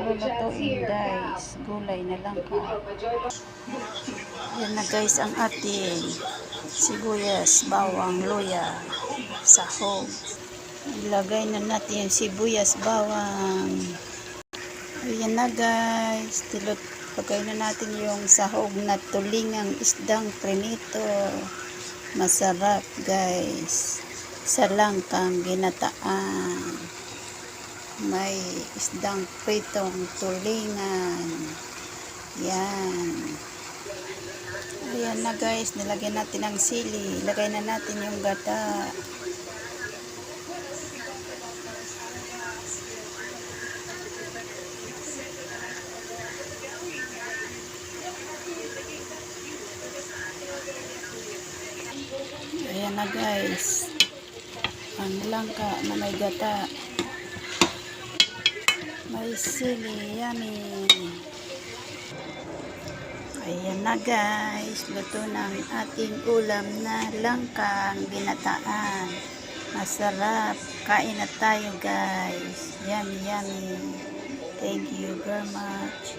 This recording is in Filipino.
lulutuin guys. Gulay na lang ka. Yan na guys ang ating sibuyas, bawang, luya, sahog. Ilagay na natin yung sibuyas, bawang. Ayan na guys. Lagay na natin yung sahog na tulingang isdang prinito. Masarap guys. Sa langkang ginataan. May isdang pritong tulingan. Yan. Ayan na guys. Nilagyan natin ang sili. Ilagay na natin yung gata. Ayan na guys. Ang langka na may gata. May sili. Yummy. Ayan na guys. Luto ng ating ulam na langkang ginataan. Masarap. Kain na tayo guys. Yummy, yummy. Thank you very much.